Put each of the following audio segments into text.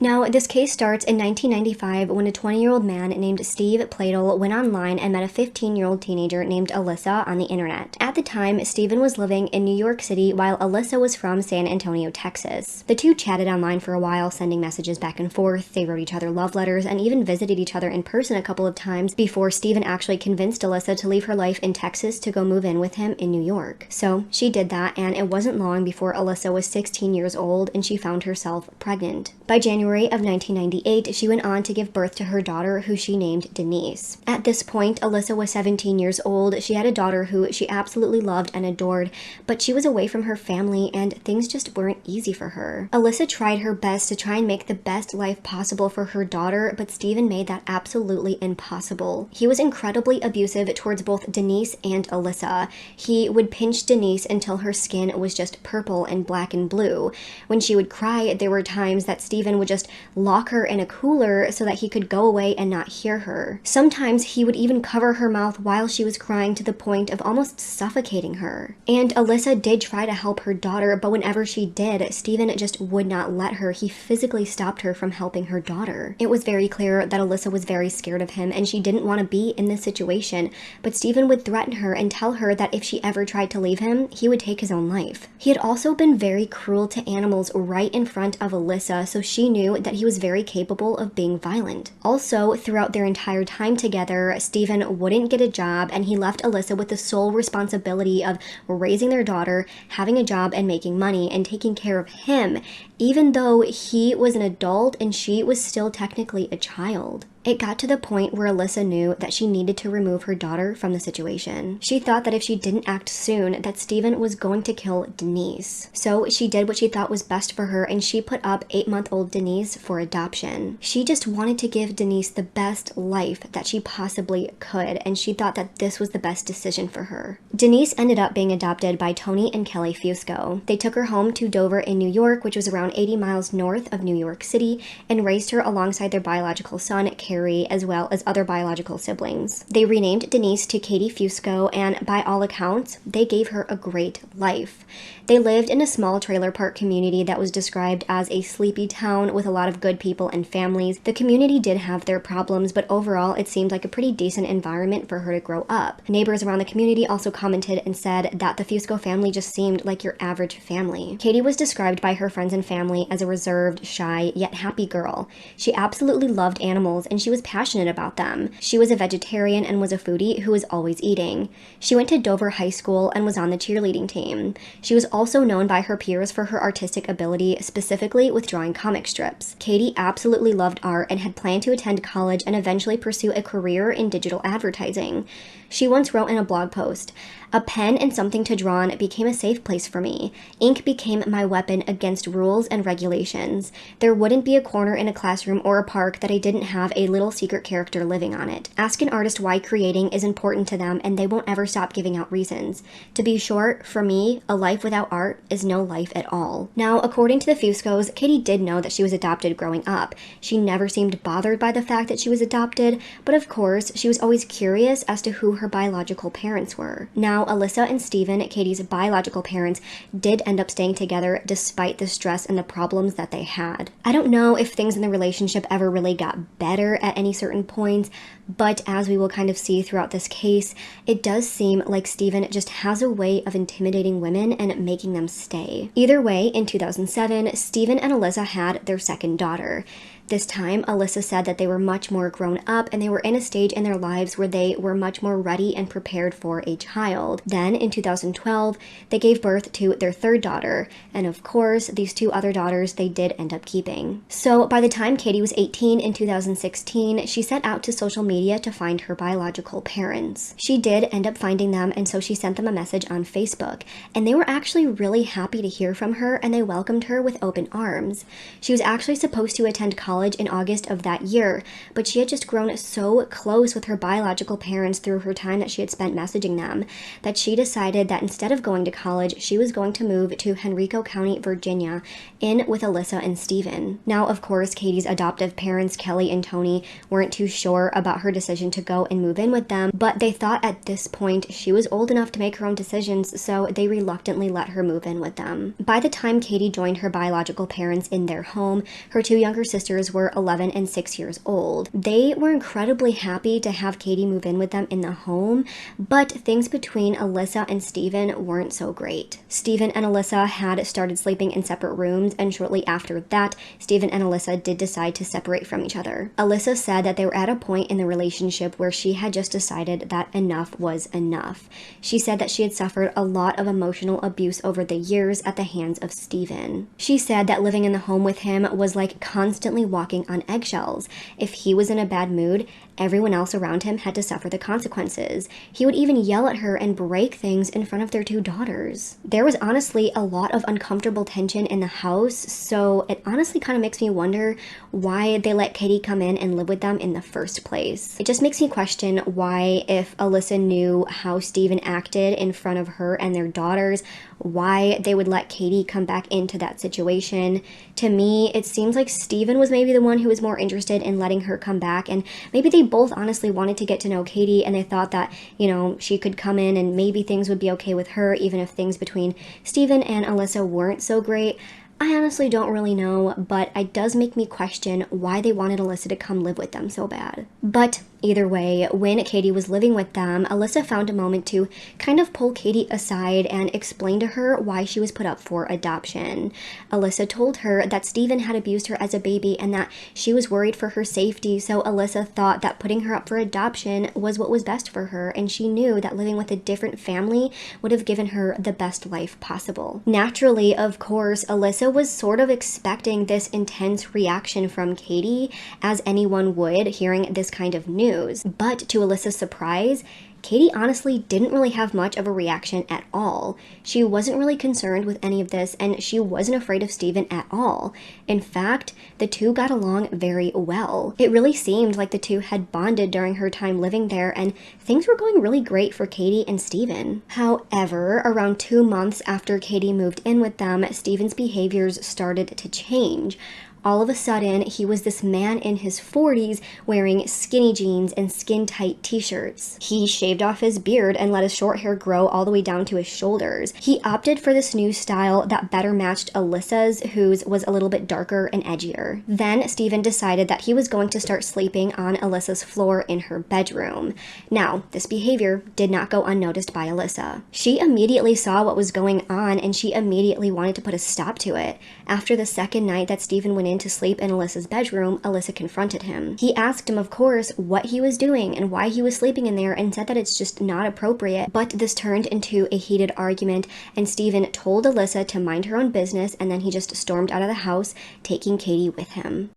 Now, this case starts in 1995 when a 20-year-old man named Steve Pladl went online and met a 15-year-old teenager named Alyssa on the internet. At the time, Steven was living in New York City while Alyssa was from San Antonio, Texas. The two chatted online for a while, sending messages back and forth. They wrote each other love letters and even visited each other in person a couple of times before Steven actually convinced Alyssa to leave her life in Texas to go move in with him in New York. So she did that, and it wasn't long before Alyssa was 16 years old and she found herself pregnant. By January of 1998, she went on to give birth to her daughter, who she named Denise. At this point, Alyssa was 17 years old. She had a daughter who she absolutely loved and adored, but she was away from her family and things just weren't easy for her. Alyssa tried her best to try and make the best life possible for her daughter, but Steven made that absolutely impossible. He was incredibly abusive towards both Denise and Alyssa. He would pinch Denise until her skin was just purple and black and blue. When she would cry, there were times that Steven would just lock her in a cooler so that he could go away and not hear her. Sometimes he would even cover her mouth while she was crying to the point of almost suffocating her. And Alyssa did try to help her daughter, but whenever she did, Steven just would not let her. He physically stopped her from helping her daughter. It was very clear that Alyssa was very scared of him and she didn't want to be in this situation, but Steven would threaten her and tell her that if she ever tried to leave him, he would take his own life. He had also been very cruel to animals right in front of Alyssa, so she knew that he was very capable of being violent. Also, throughout their entire time together, Steven wouldn't get a job and he left Alyssa with the sole responsibility of raising their daughter, having a job and making money, and taking care of him, even though he was an adult and she was still technically a child. It got to the point where Alyssa knew that she needed to remove her daughter from the situation. She thought that if she didn't act soon, that Steven was going to kill Denise. So she did what she thought was best for her, and she put up 8-month-old Denise for adoption. She just wanted to give Denise the best life that she possibly could, and she thought that this was the best decision for her. Denise ended up being adopted by Tony and Kelly Fusco. They took her home to Dover in New York, which was around 80 miles north of New York City, and raised her alongside their biological son, as well as other biological siblings. They renamed Denise to Katie Fusco, and by all accounts, they gave her a great life. They lived in a small trailer park community that was described as a sleepy town with a lot of good people and families. The community did have their problems, but overall it seemed like a pretty decent environment for her to grow up. Neighbors around the community also commented and said that the Fusco family just seemed like your average family. Katie was described by her friends and family as a reserved, shy, yet happy girl. She absolutely loved animals and she was passionate about them. She was a vegetarian and was a foodie who was always eating. She went to Dover High School and was on the cheerleading team. She was also known by her peers for her artistic ability, specifically with drawing comic strips. Katie absolutely loved art and had planned to attend college and eventually pursue a career in digital advertising. She once wrote in a blog post, "A pen and something to draw on became a safe place for me. Ink became my weapon against rules and regulations. There wouldn't be a corner in a classroom or a park that I didn't have a little secret character living on it. Ask an artist why creating is important to them and they won't ever stop giving out reasons. To be short, for me, a life without art is no life at all." Now, according to the Fuscos, Katie did know that she was adopted growing up. She never seemed bothered by the fact that she was adopted, but of course, she was always curious as to who her biological parents were. Now, Alyssa and Steven, Katie's biological parents, did end up staying together despite the stress and the problems that they had. I don't know if things in the relationship ever really got better at any certain points, but as we will kind of see throughout this case, it does seem like Steven just has a way of intimidating women and making them stay. Either way, in 2007, Steven and Alyssa had their second daughter. This time, Alyssa said that they were much more grown up and they were in a stage in their lives where they were much more ready and prepared for a child. Then, in 2012, they gave birth to their third daughter, and of course, these two other daughters they did end up keeping. So, by the time Katie was 18 in 2016, she set out to social media to find her biological parents. She did end up finding them, and so she sent them a message on Facebook, and they were actually really happy to hear from her, and they welcomed her with open arms. She was actually supposed to attend college college in August of that year, but she had just grown so close with her biological parents through her time that she had spent messaging them that she decided that instead of going to college, she was going to move to Henrico County, Virginia, in with Alyssa and Steven. Now, of course, Katie's adoptive parents, Kelly and Tony, weren't too sure about her decision to go and move in with them, but they thought at this point she was old enough to make her own decisions, so they reluctantly let her move in with them. By the time Katie joined her biological parents in their home, her two younger sisters were 11 and 6 years old. They were incredibly happy to have Katie move in with them in the home, but things between Alyssa and Steven weren't so great. Steven and Alyssa had started sleeping in separate rooms, and shortly after that, Steven and Alyssa did decide to separate from each other. Alyssa said that they were at a point in the relationship where she had just decided that enough was enough. She said that she had suffered a lot of emotional abuse over the years at the hands of Steven. She said that living in the home with him was like constantly walking on eggshells. If he was in a bad mood, everyone else around him had to suffer the consequences. He would even yell at her and break things in front of their two daughters. There was honestly a lot of uncomfortable tension in the house, so it honestly kind of makes me wonder why they let Katie come in and live with them in the first place. It just makes me question why, if Alyssa knew how Steven acted in front of her and their daughters, why they would let Katie come back into that situation. To me, it seems like Steven was maybe the one who was more interested in letting her come back, and maybe they both honestly wanted to get to know Katie, and they thought that, you know, she could come in and maybe things would be okay with her, even if things between Steven and Alyssa weren't so great. I honestly don't really know, but it does make me question why they wanted Alyssa to come live with them so bad. But either way, when Katie was living with them, Alyssa found a moment to kind of pull Katie aside and explain to her why she was put up for adoption. Alyssa told her that Steven had abused her as a baby and that she was worried for her safety, so Alyssa thought that putting her up for adoption was what was best for her, and she knew that living with a different family would have given her the best life possible. Naturally, of course, Alyssa was sort of expecting this intense reaction from Katie, as anyone would hearing this kind of news. But to Alyssa's surprise, Katie honestly didn't really have much of a reaction at all. She wasn't really concerned with any of this, and she wasn't afraid of Steven at all. In fact, the two got along very well. It really seemed like the two had bonded during her time living there, and things were going really great for Katie and Steven. However, around 2 months after Katie moved in with them, Steven's behaviors started to change. All of a sudden, he was this man in his 40s wearing skinny jeans and skin-tight t-shirts. He shaved off his beard and let his short hair grow all the way down to his shoulders. He opted for this new style that better matched Alyssa's, whose was a little bit darker and edgier. Then Steven decided that he was going to start sleeping on Alyssa's floor in her bedroom. Now, this behavior did not go unnoticed by Alyssa. She immediately saw what was going on, and she immediately wanted to put a stop to it. After the second night that Steven went in to sleep in Alyssa's bedroom, Alyssa confronted him. He asked him, of course, what he was doing and why he was sleeping in there, and said that it's just not appropriate. But this turned into a heated argument, and Steven told Alyssa to mind her own business, and then he just stormed out of the house, taking Katie with him.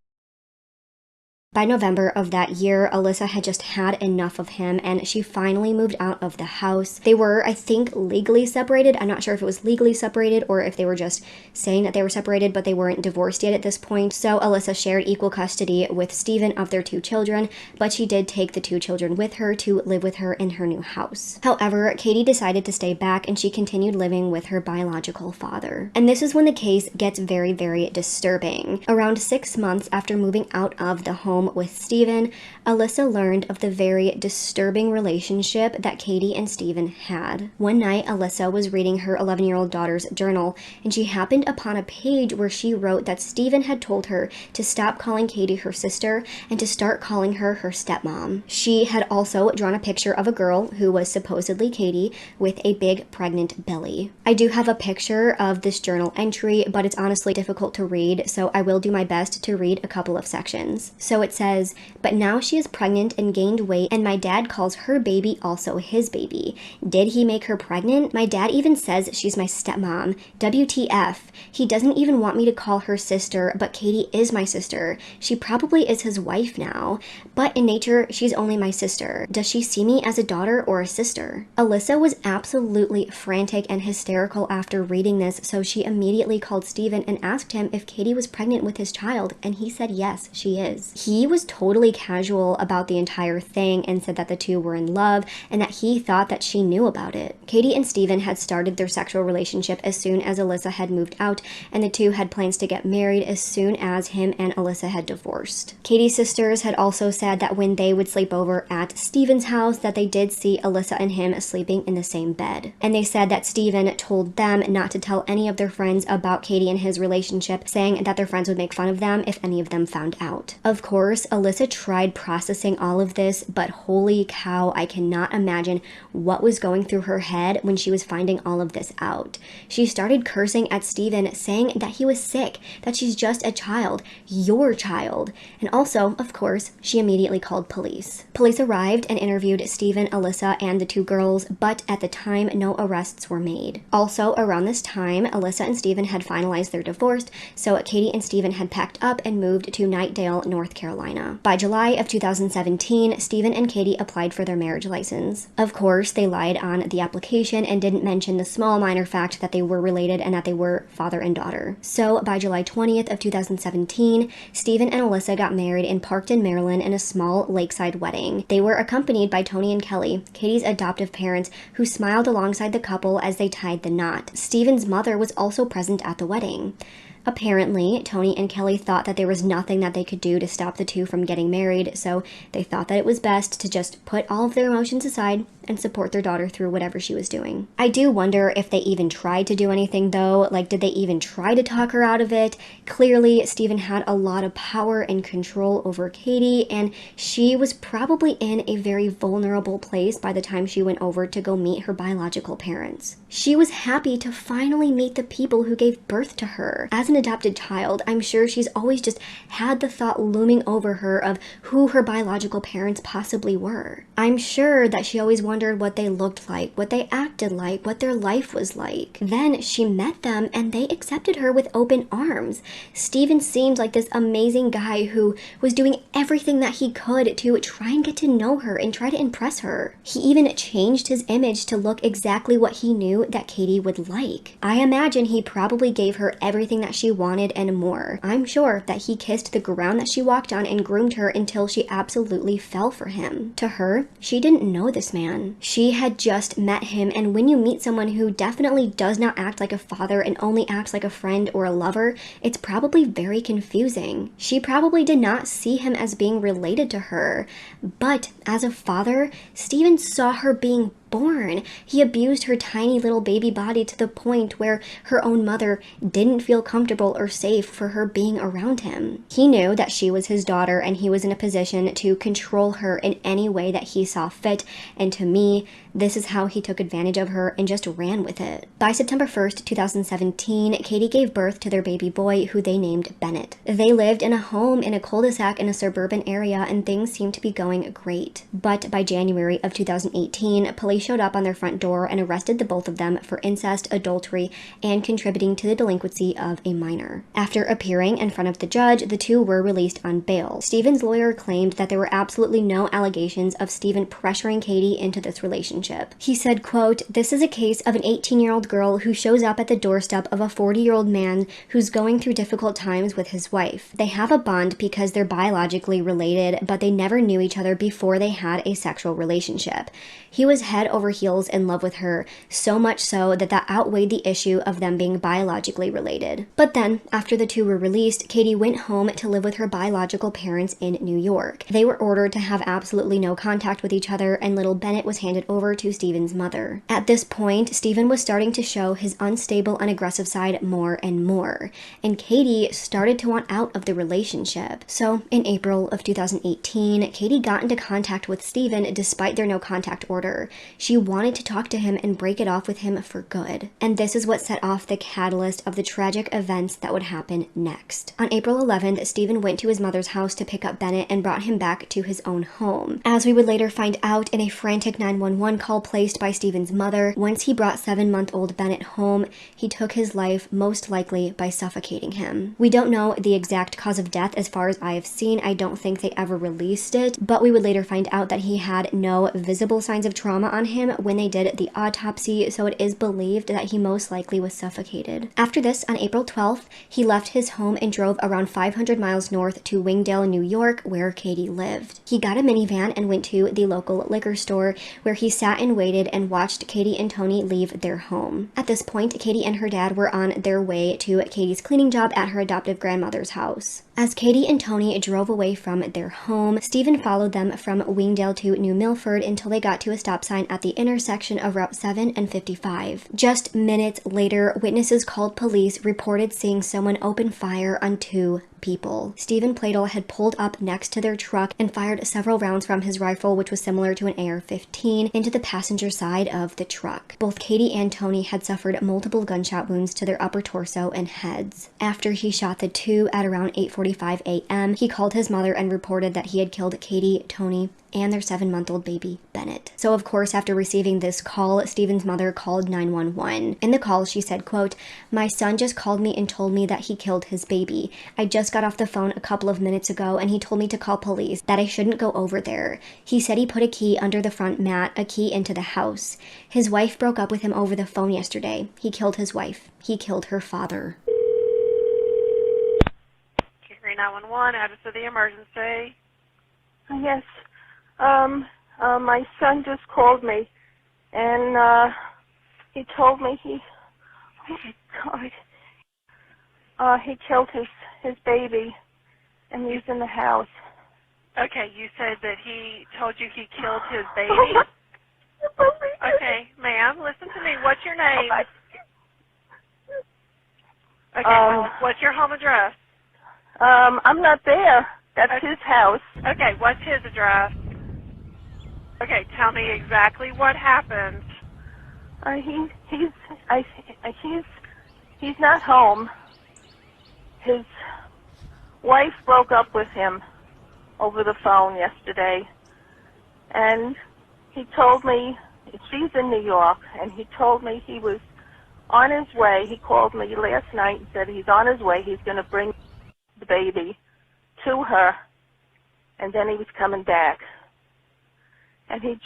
By November of that year, Alyssa had just had enough of him, and she finally moved out of the house. They were, I think, legally separated. I'm not sure if it was legally separated or if they were just saying that they were separated, but they weren't divorced yet at this point. So Alyssa shared equal custody with Steven of their 2 children, but she did take the 2 children with her to live with her in her new house. However, Katie decided to stay back, and she continued living with her biological father. And this is when the case gets very, very disturbing. Around 6 months after moving out of the home with Steven, Alyssa learned of the very disturbing relationship that Katie and Steven had. One night, Alyssa was reading her 11-year-old daughter's journal, and she happened upon a page where she wrote that Steven had told her to stop calling Katie her sister and to start calling her her stepmom. She had also drawn a picture of a girl who was supposedly Katie with a big pregnant belly. I do have a picture of this journal entry, but it's honestly difficult to read, so I will do my best to read a couple of sections. So it says, "But now she is pregnant and gained weight, and my dad calls her baby also his baby. Did he make her pregnant? My dad even says she's my stepmom. WTF. He doesn't even want me to call her sister, but Katie is my sister. She probably is his wife now. But in nature, she's only my sister. Does she see me as a daughter or a sister?" Alyssa was absolutely frantic and hysterical after reading this, so she immediately called Steven and asked him if Katie was pregnant with his child, and he said yes, she is. He was totally casual about the entire thing and said that the two were in love and that he thought that she knew about it. Katie and Steven had started their sexual relationship as soon as Alyssa had moved out, and the two had plans to get married as soon as him and Alyssa had divorced. Katie's sisters had also said that when they would sleep over at Steven's house that they did see Alyssa and him sleeping in the same bed. And they said that Steven told them not to tell any of their friends about Katie and his relationship, saying that their friends would make fun of them if any of them found out. Of course, Alyssa tried processing all of this, but holy cow, I cannot imagine what was going through her head when she was finding all of this out. She started cursing at Steven, saying that he was sick, that she's just a child, your child. And also, of course, she immediately called police. Police arrived and interviewed Steven, Alyssa, and the two girls, but at the time, no arrests were made. Also, around this time, Alyssa and Steven had finalized their divorce, so Katie and Steven had packed up and moved to Knightdale, North Carolina. By July of 2017, Steven and Katie applied for their marriage license. Of course, they lied on the application and didn't mention the small minor fact that they were related and that they were father and daughter. So by July 20th of 2017, Steven and Alyssa got married in Parkton, Maryland in a small lakeside wedding. They were accompanied by Tony and Kelly, Katie's adoptive parents, who smiled alongside the couple as they tied the knot. Steven's mother was also present at the wedding. Apparently, Tony and Kelly thought that there was nothing that they could do to stop the two from getting married, so they thought that it was best to just put all of their emotions aside and support their daughter through whatever she was doing. I do wonder if they even tried to do anything though, like did they even try to talk her out of it? Clearly, Steven had a lot of power and control over Katie, and she was probably in a very vulnerable place by the time she went over to go meet her biological parents. She was happy to finally meet the people who gave birth to her. As an adopted child, I'm sure she's always just had the thought looming over her of who her biological parents possibly were. I'm sure that she always wondered what they looked like, what they acted like, what their life was like. Then she met them and they accepted her with open arms. Steven seemed like this amazing guy who was doing everything that he could to try and get to know her and try to impress her. He even changed his image to look exactly what he knew that Katie would like. I imagine he probably gave her everything that she wanted and more. I'm sure that he kissed the ground that she walked on and groomed her until she absolutely fell for him. To her, she didn't know this man. She had just met him, and when you meet someone who definitely does not act like a father and only acts like a friend or a lover, it's probably very confusing. She probably did not see him as being related to her, but as a father, Steven saw her being born. He abused her tiny little baby body to the point where her own mother didn't feel comfortable or safe for her being around him. He knew that she was his daughter and he was in a position to control her in any way that he saw fit, and to me, this is how he took advantage of her and just ran with it. By September 1st, 2017, Katie gave birth to their baby boy, who they named Bennett. They lived in a home in a cul-de-sac in a suburban area and things seemed to be going great. But by January of 2018, police showed up on their front door and arrested the both of them for incest, adultery, and contributing to the delinquency of a minor. After appearing in front of the judge, the two were released on bail. Steven's lawyer claimed that there were absolutely no allegations of Steven pressuring Katie into this relationship. He said, quote, "This is a case of an 18-year-old girl who shows up at the doorstep of a 40-year-old man who's going through difficult times with his wife. They have a bond because they're biologically related, but they never knew each other before they had a sexual relationship. He was head over heels in love with her, so much so that outweighed the issue of them being biologically related." But then, after the two were released, Katie went home to live with her biological parents in New York. They were ordered to have absolutely no contact with each other, and little Bennett was handed over to Stephen's mother. At this point, Stephen was starting to show his unstable and aggressive side more and more, and Katie started to want out of the relationship. So, in April of 2018, Katie got into contact with Stephen despite their no contact order. She wanted to talk to him and break it off with him for good. And this is what set off the catalyst of the tragic events that would happen next. On April 11th, Stephen went to his mother's house to pick up Bennett and brought him back to his own home. As we would later find out in a frantic 911 call placed by Stephen's mother, once he brought 7-month-old Bennett home, he took his life, most likely by suffocating him. We don't know the exact cause of death as far as I have seen. I don't think they ever released it, but we would later find out that he had no visible signs of trauma on him when they did the autopsy, so it is believed that he most likely was suffocated. After this, on April 12th, he left his home and drove around 500 miles north to Wingdale, New York, where Katie lived. He got a minivan and went to the local liquor store, where he sat and waited and watched Katie and Tony leave their home. At this point, Katie and her dad were on their way to Katie's cleaning job at her adoptive grandmother's house. As Katie and Tony drove away from their home, Stephen followed them from Wingdale to New Milford until they got to a stop sign at the intersection of Route 7 and 55. Just minutes later, witnesses called police reported seeing someone open fire on 2 people. Stephen Pladl had pulled up next to their truck and fired several rounds from his rifle, which was similar to an AR-15, into the passenger side of the truck. Both Katie and Tony had suffered multiple gunshot wounds to their upper torso and heads. After he shot the 2 at around 8:45 a.m., he called his mother and reported that he had killed Katie, Tony, and their 7-month-old baby, Bennett. So of course, after receiving this call, Stephen's mother called 911. In the call, she said, quote, "My son just called me and told me that he killed his baby. I just got off the phone a couple of minutes ago and he told me to call police, that I shouldn't go over there. He said he put a key under the front mat, a key into the house. His wife broke up with him over the phone yesterday. He killed his wife. He killed her father." 911, address of the emergency. Yes. My son just called me, and he told me oh my God, he killed his baby, and he's in the house. Okay, you said that he told you he killed his baby? Okay, ma'am, listen to me. What's your name? Okay, well, what's your home address? I'm not there. That's his house. Okay, what's his address? Okay, tell me exactly what happened. He's not home. His wife broke up with him over the phone yesterday, and he told me, she's in New York, and he told me he was on his way. He called me last night and said he's on his way. He's going to bring the baby to her, and then he was coming back. And he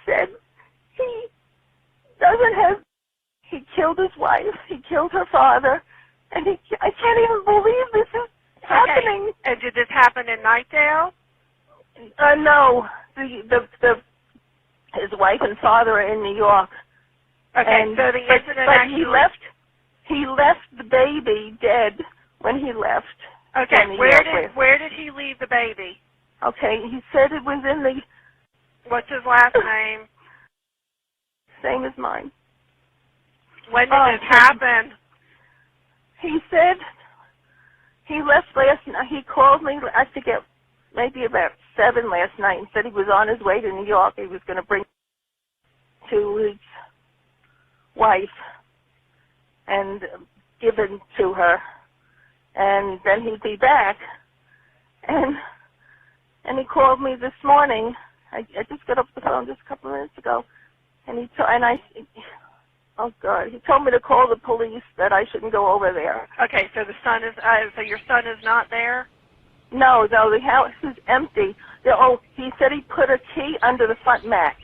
said he killed his wife, he killed her father, and I can't even believe this is happening. And did this happen in Nightdale? No, his wife and father are in New York. Okay, so the incident actually... he left the baby dead when he left. Okay, where did he leave the baby? Okay, he said it was in the... What's his last name? Same as mine. When did this happen? He said he left last night. He called me, I forget, maybe about 7 last night, and said he was on his way to New York. He was going to bring to his wife and give it to her, and then he'd be back. And he called me this morning. I just got off the phone just a couple of minutes ago, and oh God, he told me to call the police, that I shouldn't go over there. Okay, so so your son is not there? No, the house is empty. He said he put a key under the front mat.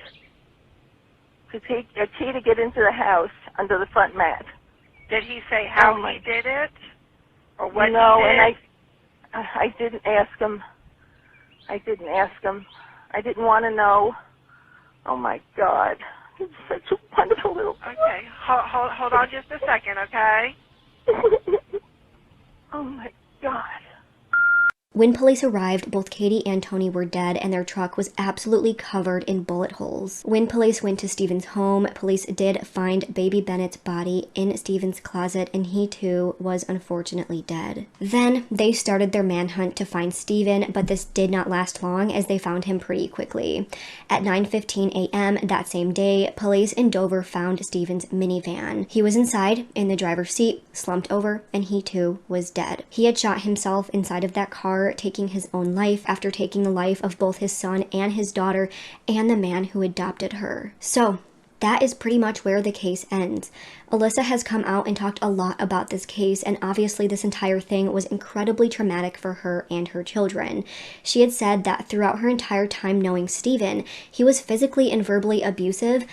A key to get into the house under the front mat. Did he say how he did it? Or what no, he did? And I didn't ask him. I didn't want to know. Oh my God. He's such a wonderful little boy. Okay, hold on just a second, okay? Oh my God. When police arrived, both Katie and Tony were dead and their truck was absolutely covered in bullet holes. When police went to Stephen's home, police did find baby Bennett's body in Stephen's closet, and he too was unfortunately dead. Then they started their manhunt to find Stephen, but this did not last long as they found him pretty quickly. At 9:15 a.m. that same day, police in Dover found Stephen's minivan. He was inside, in the driver's seat, slumped over, and he too was dead. He had shot himself inside of that car, taking his own life after taking the life of both his son and his daughter and the man who adopted her. So, that is pretty much where the case ends. Alyssa has come out and talked a lot about this case, and obviously this entire thing was incredibly traumatic for her and her children. She had said that throughout her entire time knowing Stephen, he was physically and verbally abusive,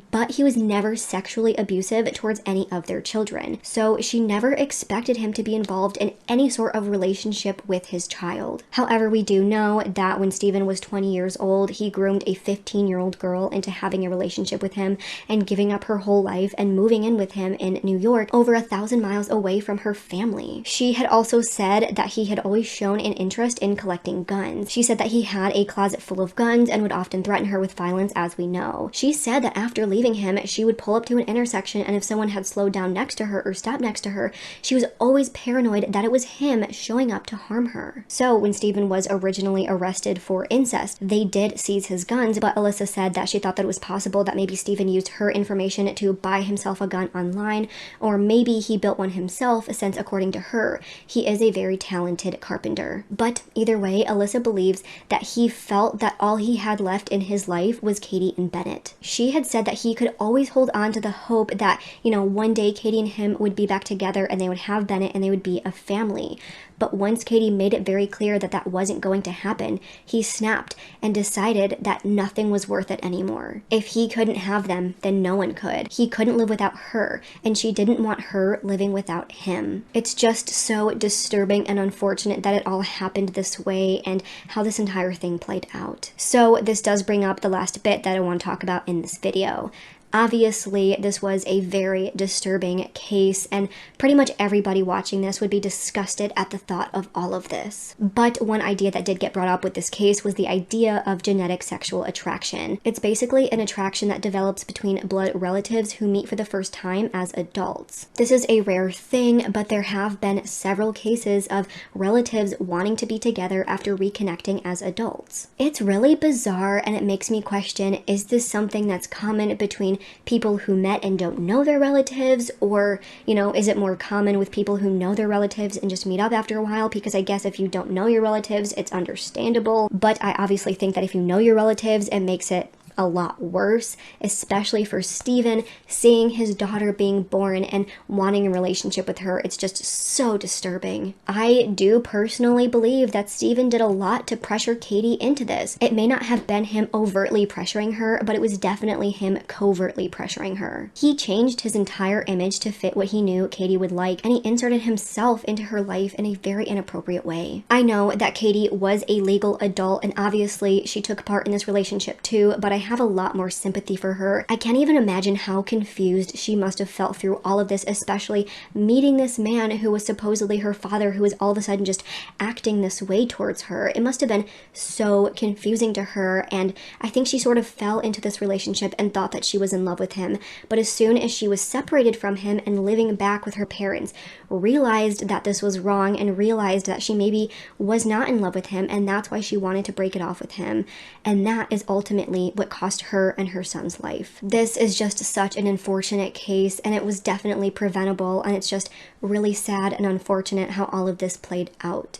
but he was never sexually abusive towards any of their children. So she never expected him to be involved in any sort of relationship with his child. However, we do know that when Stephen was 20 years old, he groomed a 15-year-old girl into having a relationship with him and giving up her whole life and moving in with him in New York, over 1,000 miles away from her family. She had also said that he had always shown an interest in collecting guns. She said that he had a closet full of guns and would often threaten her with violence, as we know. She said that after leaving him, she would pull up to an intersection, and if someone had slowed down next to her or stopped next to her, she was always paranoid that it was him showing up to harm her. So when Stephen was originally arrested for incest, they did seize his guns, but Alyssa said that she thought that it was possible that maybe Stephen used her information to buy himself a gun online, or maybe he built one himself, since according to her, he is a very talented carpenter. But either way, Alyssa believes that he felt that all he had left in his life was Katie and Bennett. She had said that he could always hold on to the hope that, one day Katie and him would be back together and they would have Bennett and they would be a family. But once Katie made it very clear that that wasn't going to happen, he snapped and decided that nothing was worth it anymore. If he couldn't have them, then no one could. He couldn't live without her, and she didn't want her living without him. It's just so disturbing and unfortunate that it all happened this way and how this entire thing played out. So this does bring up the last bit that I want to talk about in this video. Obviously, this was a very disturbing case, and pretty much everybody watching this would be disgusted at the thought of all of this. But one idea that did get brought up with this case was the idea of genetic sexual attraction. It's basically an attraction that develops between blood relatives who meet for the first time as adults. This is a rare thing, but there have been several cases of relatives wanting to be together after reconnecting as adults. It's really bizarre, and it makes me question, is this something that's common between people who met and don't know their relatives, or is it more common with people who know their relatives and just meet up after a while? Because I guess if you don't know your relatives, it's understandable, but I obviously think that if you know your relatives, it makes it a lot worse, especially for Stephen, seeing his daughter being born and wanting a relationship with her. It's just so disturbing. I do personally believe that Stephen did a lot to pressure Katie into this. It may not have been him overtly pressuring her, but it was definitely him covertly pressuring her. He changed his entire image to fit what he knew Katie would like, and he inserted himself into her life in a very inappropriate way. I know that Katie was a legal adult, and obviously she took part in this relationship too, but I have a lot more sympathy for her. I can't even imagine how confused she must have felt through all of this, especially meeting this man who was supposedly her father, who was all of a sudden just acting this way towards her. It must have been so confusing to her, and I think she sort of fell into this relationship and thought that she was in love with him, but as soon as she was separated from him and living back with her parents, realized that this was wrong and realized that she maybe was not in love with him, and that's why she wanted to break it off with him, and that is ultimately what cost her and her son's life. This is just such an unfortunate case, and it was definitely preventable, and it's just really sad and unfortunate how all of this played out.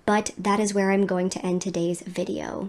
But that is where I'm going to end today's video.